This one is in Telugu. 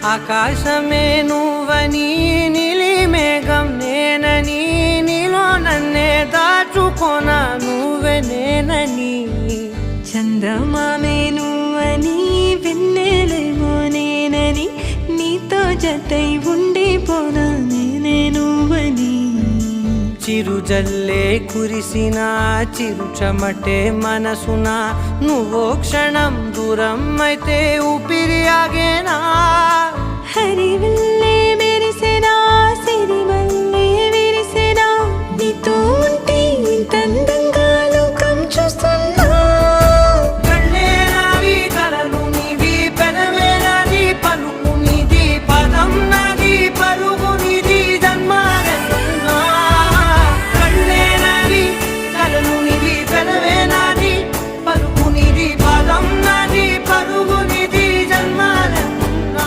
ఆకాశమే నువ్వని నీలి మేఘం నేనని నీలో నన్నే దాచుకోనా నువ్వే నేనని చందమామే నువ్వని వెన్నెలేమో నేనని నీతో జతై ఉండిపోనా నేనే నువ్వని చిరుజల్లే కురిసిన చిరు చెమటే మనసున నువ్వో క్షణం దూరం అయితే ఊపిరి ఆగేనా